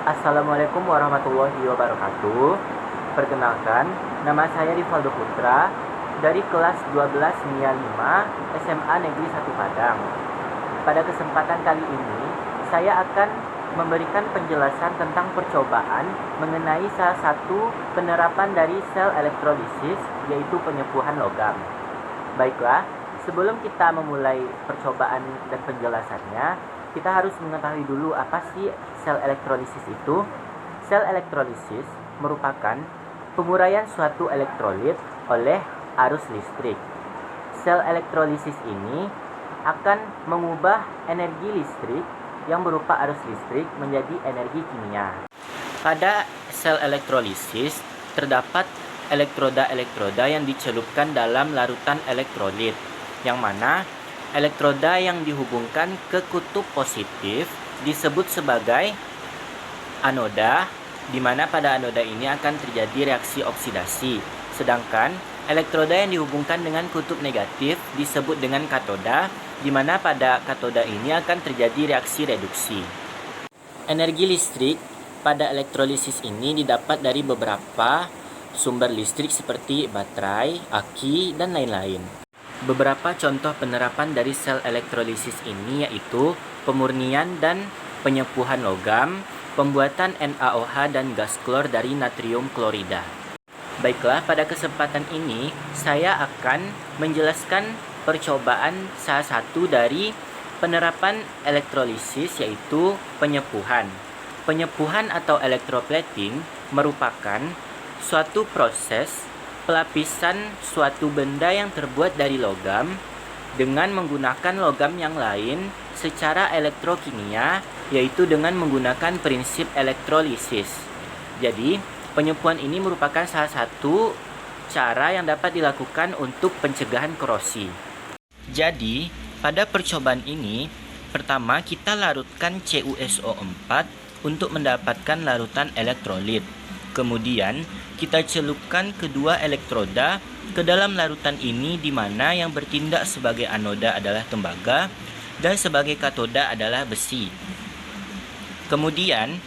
Assalamualaikum warahmatullahi wabarakatuh. Perkenalkan, nama saya Rivaldo Putra dari kelas 12 MIA 5 SMA Negeri 1 Padang. Pada kesempatan kali ini, saya akan memberikan penjelasan tentang percobaan mengenai salah satu penerapan dari sel elektrolisis, yaitu penyepuhan logam. Baiklah, sebelum kita memulai percobaan dan penjelasannya, kita harus mengetahui dulu apa sih sel elektrolisis itu. Sel elektrolisis merupakan penguraian suatu elektrolit oleh arus listrik. Sel elektrolisis ini akan mengubah energi listrik yang berupa arus listrik menjadi energi kimia. Pada sel elektrolisis terdapat elektroda-elektroda yang dicelupkan dalam larutan elektrolit, yang mana elektroda yang dihubungkan ke kutub positif disebut sebagai anoda, di mana pada anoda ini akan terjadi reaksi oksidasi. Sedangkan elektroda yang dihubungkan dengan kutub negatif disebut dengan katoda, di mana pada katoda ini akan terjadi reaksi reduksi. Energi listrik pada elektrolisis ini didapat dari beberapa sumber listrik seperti baterai, aki, dan lain-lain. Beberapa contoh penerapan dari sel elektrolisis ini yaitu pemurnian dan penyepuhan logam, pembuatan NaOH dan gas klor dari natrium klorida. Baiklah, pada kesempatan ini saya akan menjelaskan percobaan salah satu dari penerapan elektrolisis, yaitu penyepuhan. Penyepuhan atau electroplating merupakan suatu proses pelapisan suatu benda yang terbuat dari logam dengan menggunakan logam yang lain secara elektrokimia, yaitu dengan menggunakan prinsip elektrolisis. Jadi, penyepuhan ini merupakan salah satu cara yang dapat dilakukan untuk pencegahan korosi. Jadi, pada percobaan ini, pertama kita larutkan CuSO4 untuk mendapatkan larutan elektrolit. Kemudian, kita celupkan kedua elektroda ke dalam larutan ini, di mana yang bertindak sebagai anoda adalah tembaga dan sebagai katoda adalah besi. Kemudian,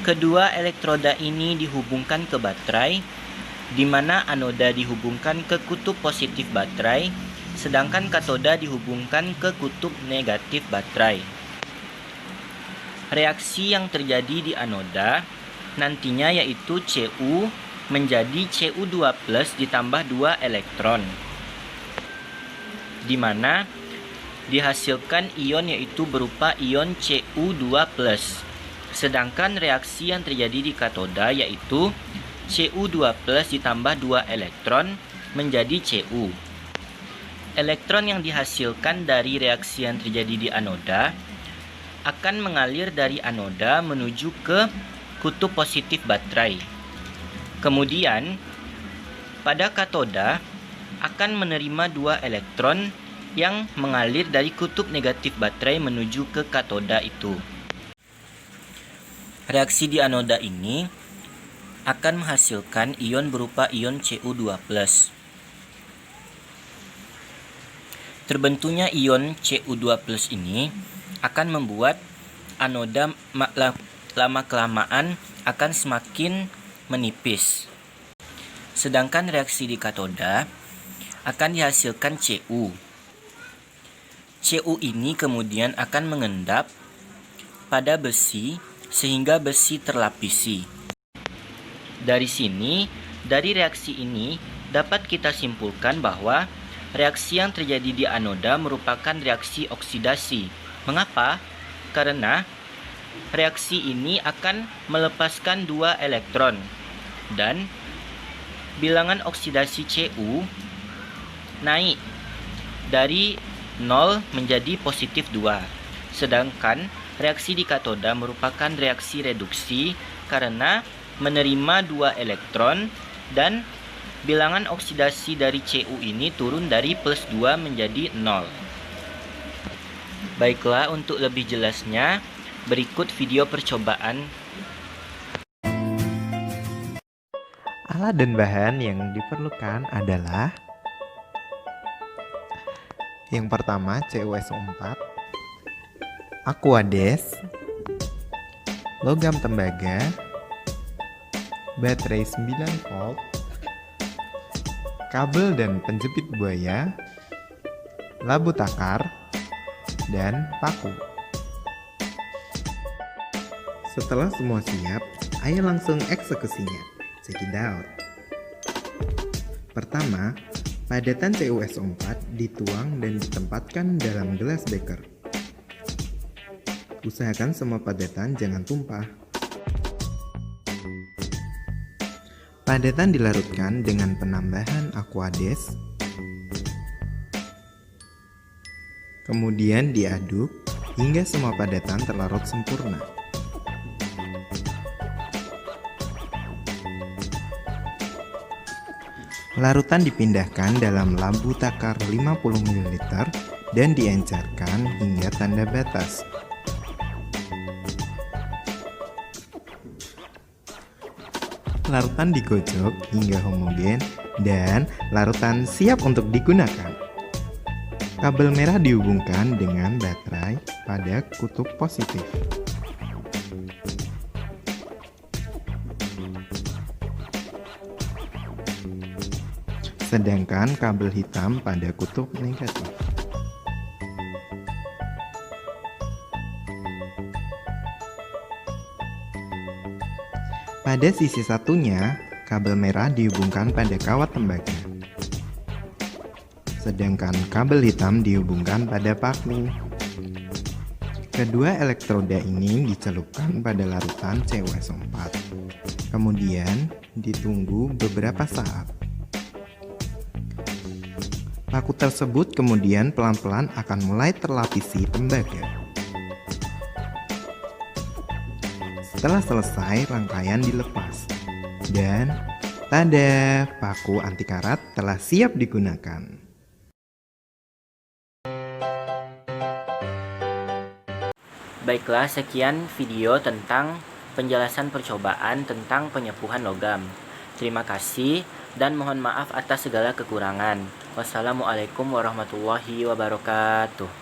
kedua elektroda ini dihubungkan ke baterai, di mana anoda dihubungkan ke kutub positif baterai, sedangkan katoda dihubungkan ke kutub negatif baterai. Reaksi yang terjadi di anoda nantinya yaitu Cu menjadi Cu2+ ditambah 2 elektron, di mana dihasilkan ion yaitu berupa ion Cu2+. Sedangkan reaksi yang terjadi di katoda yaitu Cu2+ ditambah 2 elektron menjadi Cu. Elektron yang dihasilkan dari reaksi yang terjadi di anoda akan mengalir dari anoda menuju ke kutub positif baterai. Kemudian, pada katoda akan menerima 2 elektron yang mengalir dari kutub negatif baterai menuju ke katoda itu. Reaksi di anoda ini akan menghasilkan ion berupa ion Cu2+. Terbentuknya ion Cu2+ ini akan membuat anoda lama-kelamaan akan semakin menipis. Sedangkan reaksi di katoda akan dihasilkan Cu. Cu ini kemudian akan mengendap pada besi sehingga besi terlapisi. Dari sini, dari reaksi ini dapat kita simpulkan bahwa reaksi yang terjadi di anoda merupakan reaksi oksidasi. Mengapa? Karena reaksi ini akan melepaskan 2 elektron dan bilangan oksidasi Cu naik dari 0 menjadi positif 2. Sedangkan reaksi di katoda merupakan reaksi reduksi karena menerima 2 elektron dan bilangan oksidasi dari Cu ini turun dari +2 menjadi 0. Baiklah, untuk lebih jelasnya, berikut video percobaan. Alat dan bahan yang diperlukan adalah yang pertama CuSO4, aquades, logam tembaga, baterai 9 volt, kabel dan penjepit buaya, labu takar, dan paku. Setelah semua siap, ayo langsung eksekusinya. Check it out. Pertama, padatan CuSO4 dituang dan ditempatkan dalam gelas beker. Usahakan semua padatan jangan tumpah. Padatan dilarutkan dengan penambahan aquades, kemudian diaduk hingga semua padatan terlarut sempurna. Larutan dipindahkan dalam labu takar 50 ml dan diencerkan hingga tanda batas. Larutan digocok hingga homogen dan larutan siap untuk digunakan. Kabel merah dihubungkan dengan baterai pada kutub positif. Sedangkan kabel hitam pada kutub negatif. Pada sisi satunya, kabel merah dihubungkan pada kawat tembaga. Sedangkan kabel hitam dihubungkan pada paku. Kedua elektroda ini dicelupkan pada larutan CuSO4. Kemudian ditunggu beberapa saat. Paku tersebut kemudian pelan-pelan akan mulai terlapisi tembaga. Setelah selesai, rangkaian dilepas. Dan tada, paku anti karat telah siap digunakan. Baiklah, sekian video tentang penjelasan percobaan tentang penyepuhan logam. Terima kasih dan mohon maaf atas segala kekurangan. Wassalamualaikum warahmatullahi wabarakatuh.